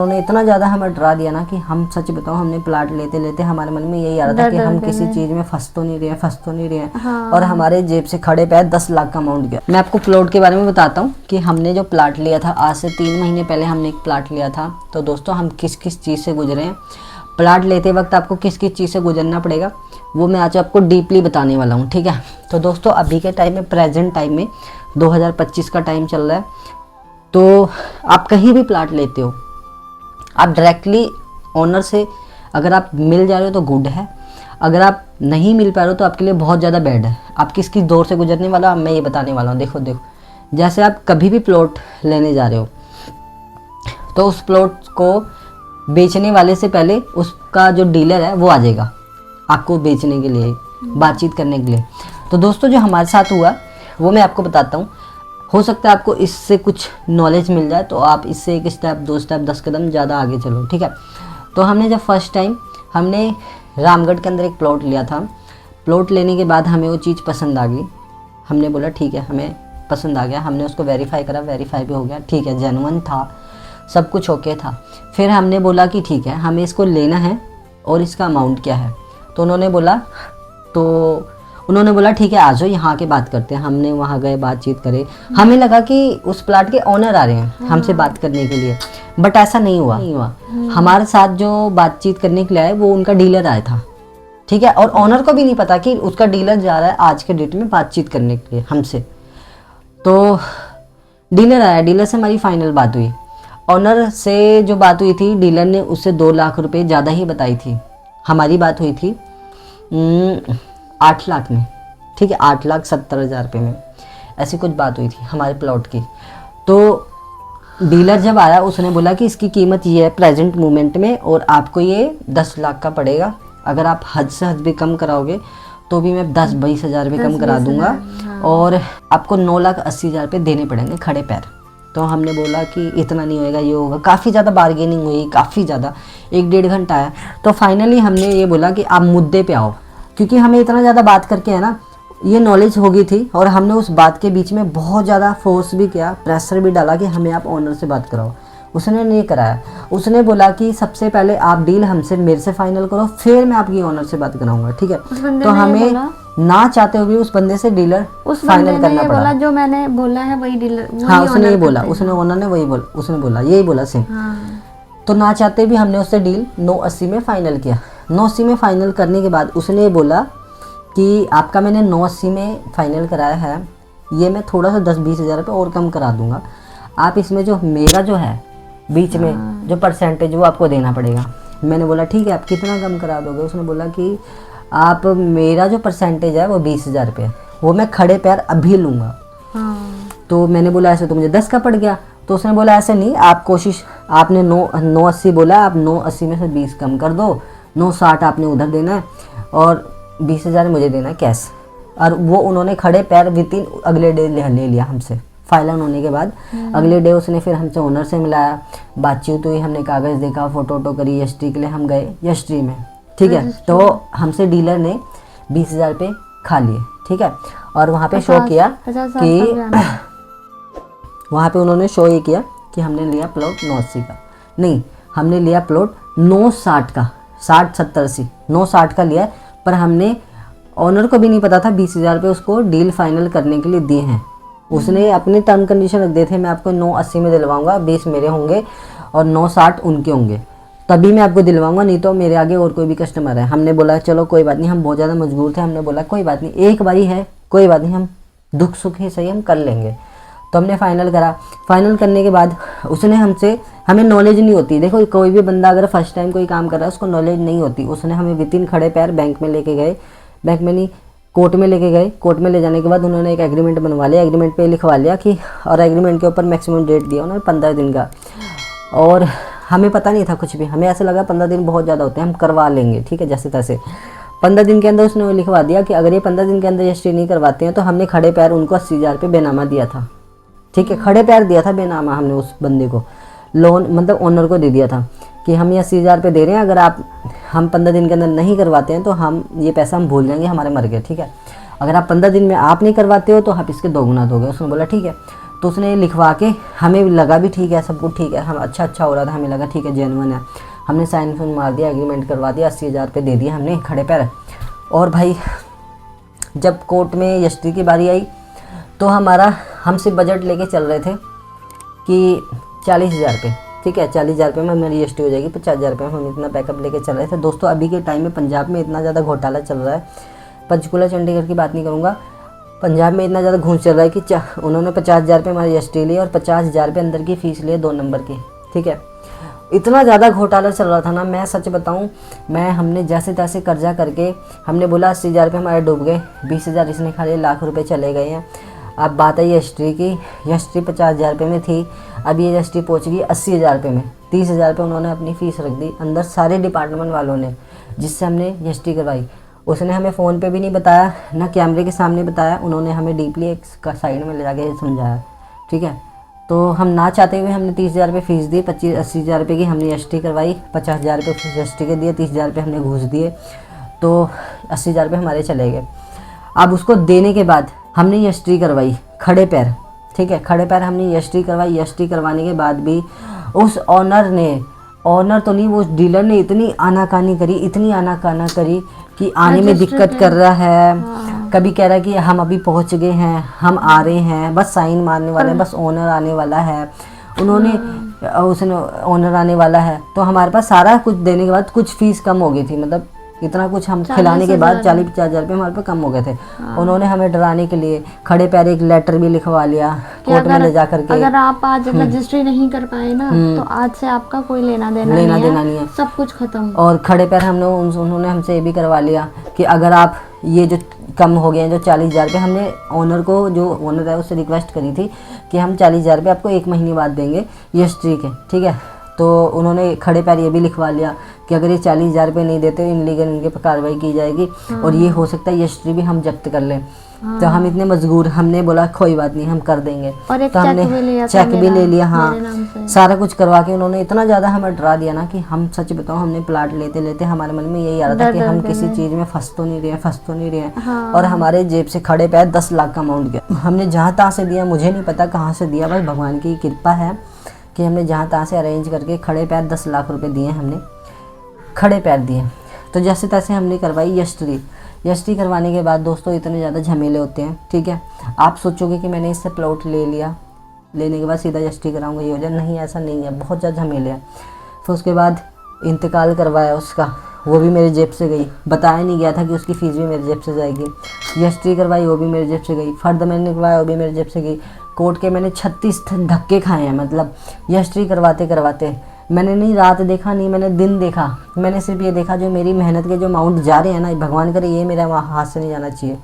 उन्होंने इतना ज़्यादा हमें डरा दिया ना कि हम सच बताओ हमने प्लाट लेते लेते हमारे मन में यही आ रहा था कि हम किसी चीज़ में फंस तो नहीं रहे हैं। हाँ। और हमारे जेब से खड़े पैर 10 लाख का अमाउंट गया। मैं आपको प्लॉट के बारे में बताता हूँ कि हमने जो प्लाट लिया था आज से 3 महीने पहले हमने एक प्लाट लिया था। तो दोस्तों हम किस किस चीज़ से गुजरे हैं, प्लाट लेते वक्त आपको किस किस चीज़ से गुजरना पड़ेगा, वो मैं आज आपको डीपली बताने वाला हूँ। ठीक है, तो दोस्तों अभी के टाइम में, प्रेजेंट टाइम में 2025 का टाइम चल रहा है, तो आप कहीं भी प्लाट लेते हो, आप डायरेक्टली ओनर से अगर आप मिल जा रहे हो तो गुड है, अगर आप नहीं मिल पा रहे हो तो आपके लिए बहुत ज़्यादा बैड है। आप किस किस दौर से गुजरने वाला मैं ये बताने वाला हूँ। देखो जैसे आप कभी भी प्लॉट लेने जा रहे हो तो उस प्लॉट को बेचने वाले से पहले उसका जो डीलर है वो आ जाएगा आपको बेचने के लिए, बातचीत करने के लिए। तो दोस्तों जो हमारे साथ हुआ वो मैं आपको बताता हूँ। हो सकता है आपको इससे कुछ नॉलेज मिल जाए तो आप इससे 1 स्टेप 2 स्टेप 10 कदम ज़्यादा आगे चलो। ठीक है, तो हमने जब फर्स्ट टाइम हमने रामगढ़ के अंदर एक प्लॉट लिया था। प्लॉट लेने के बाद हमें वो चीज़ पसंद आ गई। हमने बोला ठीक है हमें पसंद आ गया, हमने उसको वेरीफाई करा, वेरीफाई भी हो गया, ठीक है जेन्युइन था, सब कुछ ओके था। फिर हमने बोला कि ठीक है हमें इसको लेना है और इसका अमाउंट क्या है। तो उन्होंने बोला ठीक है आ जाओ यहाँ के बात करते हैं। हमने वहाँ गए, बातचीत करे, हमें लगा कि उस प्लाट के ओनर आ रहे हैं हमसे बात करने के लिए, बट ऐसा नहीं हुआ। हमारे साथ जो बातचीत करने के लिए आए वो उनका डीलर आया था। ठीक है, और ओनर को भी नहीं पता कि उसका डीलर जा रहा है आज के डेट में बातचीत करने के लिए हमसे। तो डीलर आया, डीलर से हमारी फाइनल बात हुई। ओनर से जो बात हुई थी, डीलर ने उससे 2 लाख रुपए ज़्यादा ही बताई थी। हमारी बात हुई थी 8 लाख में। ठीक है, 8,70,000 रुपये में ऐसी कुछ बात हुई थी हमारे प्लॉट की। तो डीलर जब आया उसने बोला कि इसकी कीमत ये है प्रेजेंट मोमेंट में और आपको ये 10 लाख का पड़ेगा। अगर आप हद से हद भी कम कराओगे तो भी मैं 10-20 हज़ार रुपये कम करा दूंगा। हाँ। और आपको 9,80,000 रुपये देने पड़ेंगे खड़े पैर। तो हमने बोला कि इतना नहीं होएगा, ये होगा। काफ़ी ज़्यादा बार्गेनिंग हुई, काफ़ी ज़्यादा, 1-1.5 घंटा आया। तो फाइनली हमने ये बोला कि आप मुद्दे पे आओ, क्योंकि हमें इतना ज़्यादा बात करके है ना ये नॉलेज हो गई थी। और हमने उस बात के बीच में बहुत ज़्यादा फोर्स भी किया, प्रेशर भी डाला कि हमें आप ओनर से बात कराओ। उसने नहीं कराया। उसने बोला कि सबसे पहले आप डील मेरे से फाइनल करो, फिर मैं आपकी ओनर से बात कराऊंगा। ठीक है, तो हमें ना चाहते हुए उस बंदे से डीलर फाइनल करना पड़ा। जो मैंने बोला है वही डीलर, हाँ उसने ये बोला, उसने ओनर ने वही बोला, उसने बोला यही बोला सेम। तो ना चाहते भी हमने उससे डील 980 में फाइनल किया। 980 में फाइनल करने के बाद उसने बोला कि आपका मैंने 980 में फाइनल कराया है, ये मैं थोड़ा सा 10-20 हज़ार रुपये और कम करा दूंगा। आप इसमें जो मेरा जो है बीच में जो परसेंटेज वो आपको देना पड़ेगा। मैंने बोला ठीक है आप कितना कम करा दोगे। उसने बोला कि आप मेरा जो परसेंटेज है वो 20,000 रुपये है, वो मैं खड़े पैर अभी लूँगा। तो मैंने बोला ऐसे तो मुझे 10 का पड़ गया। तो उसने बोला ऐसे नहीं, आप कोशिश, आपने 980 बोला, आप 980 में से 20 कम कर दो, 960 आपने उधर देना है और 20,000 मुझे देना है कैश। और वो उन्होंने खड़े पैर वितिन अगले डे ले लिया हमसे। फाइनल होने के बाद अगले डे उसने फिर हमसे ओनर से मिलाया, बातचीत हुई, हमने कागज़ देखा, फोटो करी, यस्ट्री के लिए हम गए यस्ट्री में। ठीक है, तो हमसे डीलर ने 20,000 रुपये खा लिए। ठीक है, और वहाँ पे शो किया कि वहाँ पे उन्होंने शो ये किया कि हमने लिया प्लॉट 980 का, नहीं हमने लिया प्लॉट 960 का, 60-70-80 960 का लिया। पर हमने ओनर को भी नहीं पता था 20,000 रुपये उसको डील फाइनल करने के लिए दिए हैं। उसने अपने टर्म कंडीशन रख दिए थे, मैं आपको 980 में दिलवाऊंगा, 20 मेरे होंगे और 960 उनके होंगे, तभी मैं आपको दिलवाऊंगा, नहीं तो मेरे आगे और कोई भी कस्टमर है। हमने बोला चलो कोई बात नहीं, हम बहुत ज़्यादा मजबूर थे। हमने बोला कोई बात नहीं, एक बारी है, कोई बात नहीं, हम दुख सुख ही सही हम कर लेंगे। तो हमने फाइनल करा। फाइनल करने के बाद उसने हमसे, हमें नॉलेज नहीं होती, देखो कोई भी बंदा अगर फर्स्ट टाइम कोई काम कर रहा है उसको नॉलेज नहीं होती। उसने हमें वितिन खड़े पैर बैंक में लेके गए, बैंक में नहीं कोर्ट में लेके गए। कोर्ट में ले जाने के बाद उन्होंने एक एग्रीमेंट बनवा लिया, एग्रीमेंट पे लिखवा लिया कि, और एग्रीमेंट के ऊपर मैक्सिमम डेट दिया उन्होंने 15 दिन का। और हमें पता नहीं था कुछ भी, हमें ऐसा लगा 15 दिन बहुत ज़्यादा होते हैं, हम करवा लेंगे। ठीक है, जैसे तैसे 15 दिन के अंदर उसने वो लिखवा दिया कि अगर ये 15 दिन के अंदर रजिस्ट्री नहीं करवाते हैं तो हमने खड़े पैर उनको 80,000 रुपये बेनामा दिया था। ठीक है, खड़े पैर दिया था बेनामा हमने उस बंदे को, लोन मतलब ओनर को दे दिया था कि हम ये 80,000 रुपये दे रहे हैं, अगर हम 15 दिन के अंदर नहीं करवाते हैं तो हम ये पैसा हम भूल जाएंगे, हमारे मर गए। ठीक है, अगर आप 15 दिन में आप नहीं करवाते हो तो आप इसके दोगुना दोगे। उसने बोला ठीक है। तो उसने लिखवा के, हमें लगा भी ठीक है, सब कुछ ठीक है, हम अच्छा हो रहा था, हमें लगा ठीक है जेन्युइन है। हमने साइन फुन मार दिया, एग्रीमेंट करवा दिया, 80,000 रुपये दे दिए हमने खड़े पैर। और भाई जब कोर्ट में यष्टि की बारी आई तो हमसे बजट लेके चल रहे थे कि 40,000 रुपये, ठीक है, 40,000 रुपये में मेरी यष्टि हो जाएगी, 50,000 रुपये में हम इतना बैकअप लेके चल रहे थे। दोस्तों अभी के टाइम में पंजाब में इतना ज़्यादा घोटाला चल रहा है, पंचकुला चंडीगढ़ की बात नहीं करूँगा, पंजाब में इतना ज़्यादा घूस चल रहा है कि उन्होंने 50,000 रुपये हमारी यष्टि ली और 50,000 रुपये अंदर की फ़ीस लिए 2 नंबर की, ठीक है। इतना ज़्यादा घोटाला चल रहा था ना, मैं सच बताऊं, हमने जैसे तैसे कर्जा करके हमने बोला 80,000 रुपये हमारे डूब गए, 20,000 इसने खा लिए, लाख रुपए चले गए हैं। अब बात आई यष्टि की, यष्टि 50,000 रुपये में थी, अब ये यष्टि पहुँच गई 80,000 रुपये में। 30,000 रुपये उन्होंने अपनी फ़ीस रख दी अंदर, सारे डिपार्टमेंट वालों ने, जिससे हमने यष्टि करवाई। उसने हमें फ़ोन पे भी नहीं बताया, ना कैमरे के सामने बताया, उन्होंने हमें डीपली एक साइड में ले जाके समझाया, ठीक है। तो हम ना चाहते हुए हमने 30,000 रुपये फ़ीस दी, 80,000 रुपये की हमने यष्टि करवाई, 50,000 रुपये यष्टि के दिए, 30,000 रुपये हमने घूस दिए, तो 80,000 रुपये हमारे चले गए। अब उसको देने के बाद हमने यष्टि करवाई खड़े पैर, ठीक है, खड़े पैर हमने यष्टि करवाई। यष्टि करवाने के बाद भी उस ऑनर तो नहीं, वो डीलर ने इतनी आनाकानी करी कि आने में दिक्कत कर रहा है, कभी कह रहा है कि हम अभी पहुंच गए हैं, हम आ रहे हैं, बस साइन मारने वाले हैं, बस ओनर आने वाला है, उसने ओनर आने वाला है। तो हमारे पास सारा कुछ देने के बाद कुछ फीस कम हो गई थी, मतलब इतना कुछ हम खिलाने के बाद 40-50,000 रुपये हमारे पे कम हो गए थे। उन्होंने हमें डराने के लिए खड़े पैर एक लेटर भी लिखवा लिया कोर्ट में ले जा करके। अगर आप आज रजिस्ट्री नहीं कर पाए ना, तो आज से आपका कोई लेना देना नहीं है, सब कुछ खत्म। और खड़े पैर उन्होंने हमसे ये भी करवा लिया कि अगर आप ये जो कम हो गए हैं, जो 40,000 रुपये, हमने ओनर को, जो ओनर है उससे रिक्वेस्ट करी थी कि हम 40,000 रुपये आपको 1 महीने बाद देंगे यष्टि के, ठीक है। तो उन्होंने खड़े पैर ये भी लिखवा लिया कि अगर ये 40,000 रुपये नहीं देते इनलीगल इनके पर कार्रवाई की जाएगी, और ये हो सकता है यष्टि भी हम जब्त कर लें। तो हम इतने मजबूर, हमने बोला कोई बात नहीं, हम कर देंगे। और एक तो हमने चेक भी ले लिया, हाँ, सारा कुछ करवा के उन्होंने इतना ज़्यादा हमें डरा दिया ना कि हम, सच बताऊं, हमने प्लाट लेते लेते हमारे मन में यही आ रहा था कि हम किसी चीज़ में फंस तो नहीं रहे हैं। और हमारे जेब से खड़े पैर 10 लाख का अमाउंट गया। हमने जहाँ तहाँ से दिया, मुझे नहीं पता कहाँ से दिया, बस भगवान की कृपा है कि हमने जहाँ तहाँ से अरेंज करके खड़े पैर 10 लाख रुपए दिए, हमने खड़े पैर दिए। तो जैसे तैसे हमने करवाई यष्टि करवाने के बाद दोस्तों इतने ज़्यादा झमेले होते हैं, ठीक है। आप सोचोगे कि मैंने इससे प्लॉट ले लिया, लेने के बाद सीधा यष्टि कराऊंगा, ये हो जाए, नहीं, ऐसा नहीं है, बहुत ज़्यादा झमेले हैं। फिर उसके बाद इंतकाल करवाया उसका, वो भी मेरे जेब से गई, बताया नहीं गया था कि उसकी फ़ीस भी मेरे जेब से जाएगी। यष्टि करवाई, वो भी मेरे जेब से गई। फर्द मैंने करवाया, वो भी मेरे जेब से गई। कोर्ट के मैंने 36 धक्के खाए हैं, मतलब यष्टि करवाते मैंने नहीं रात देखा, नहीं मैंने दिन देखा, मैंने सिर्फ ये देखा जो मेरी मेहनत के जो अमाउंट जा रहे हैं ना, भगवान करे ये मेरा हाथ से नहीं जाना चाहिए।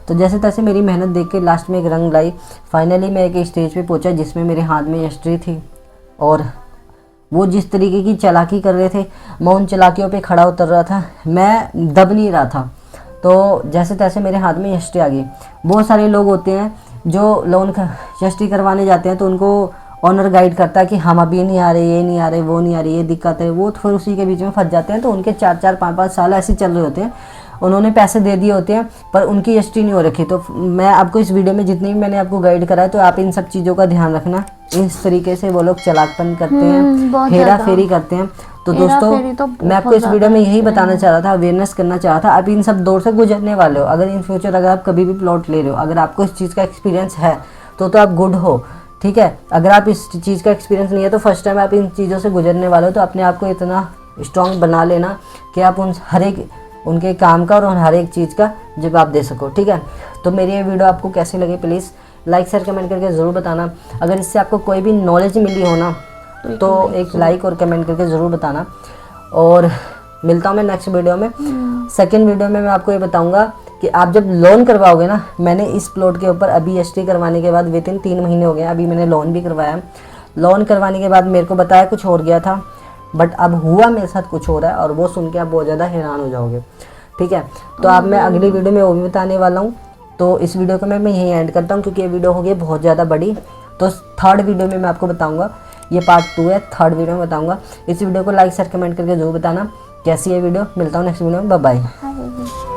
तो जैसे तैसे मेरी मेहनत देख के लास्ट में एक रंग लाई। फाइनली मैं एक स्टेज पे पहुंचा जिसमें मेरे हाथ में यष्टि थी, और वो जिस तरीके की चालाकी कर रहे थे, मैं उन चालाकियों पे खड़ा उतर रहा था, मैं दब नहीं रहा था। तो जैसे तैसे मेरे हाथ में यष्टि आ गई। बहुत सारे लोग होते हैं जो लोन यष्टि करवाने जाते हैं तो उनको ऑनर गाइड करता है कि हम अभी नहीं आ रहे, ये नहीं आ रहे, वो नहीं आ रही, ये दिक्कत है, वो फिर उसी के बीच में फंस जाते हैं। तो उनके 4-4, 5-5 साल ऐसे चल रहे होते हैं, उन्होंने पैसे दे दिए होते हैं पर उनकी यष्टि नहीं हो रखी। तो मैं आपको इस वीडियो में जितनी भी मैंने आपको गाइड करा है, तो आप इन सब चीज़ों का ध्यान रखना। इस तरीके से वो लोग चालाकपन करते हैं, हेरा फेरी करते हैं। तो दोस्तों तो मैं आपको इस वीडियो में यही बताना चाह रहा था, अवेयरनेस करना चाह रहा था। आप इन सब दौर से गुजरने वाले हो, अगर इन फ्यूचर अगर आप कभी भी प्लॉट ले रहे हो, अगर आपको इस चीज़ का एक्सपीरियंस है तो आप गुड हो, ठीक है। अगर आप इस चीज़ का एक्सपीरियंस नहीं है तो फर्स्ट टाइम आप इन चीज़ों से गुजरने वाले हो, तो अपने आप को इतना स्ट्रॉन्ग बना लेना कि आप हर एक उनके काम का और हर एक चीज़ का जवाब दे सको, ठीक है। तो मेरी ये वीडियो आपको कैसी लगी प्लीज़ लाइक शेयर कमेंट करके ज़रूर बताना। अगर इससे आपको कोई भी नॉलेज मिली हो ना तो एक लाइक और कमेंट करके ज़रूर बताना। और मिलता हूँ मैं नेक्स्ट वीडियो में। सेकेंड वीडियो में मैं आपको ये बताऊँगा कि आप जब लोन करवाओगे ना, मैंने इस प्लॉट के ऊपर अभी यष्टि करवाने के बाद विदिन 3 महीने हो गए, अभी मैंने लोन भी करवाया। लोन करवाने के बाद मेरे को बताया कुछ और गया था, बट अब हुआ मेरे साथ कुछ हो रहा है, और वो सुन के आप बहुत ज़्यादा हैरान हो जाओगे, ठीक है। तो आप मैं अगली वीडियो में वो भी बताने वाला हूँ। तो इस वीडियो को मैं यहीं एंड करता हूँ क्योंकि ये वीडियो हो गई बहुत ज़्यादा बड़ी। तो थर्ड वीडियो में मैं आपको बताऊँगा, ये पार्ट 2 है, थर्ड वीडियो में बताऊँगा। इस वीडियो को लाइक शेयर कमेंट करके जरूर बताना कैसी है वीडियो। मिलता हूँ नेक्स्ट वीडियो में, बाय बाय।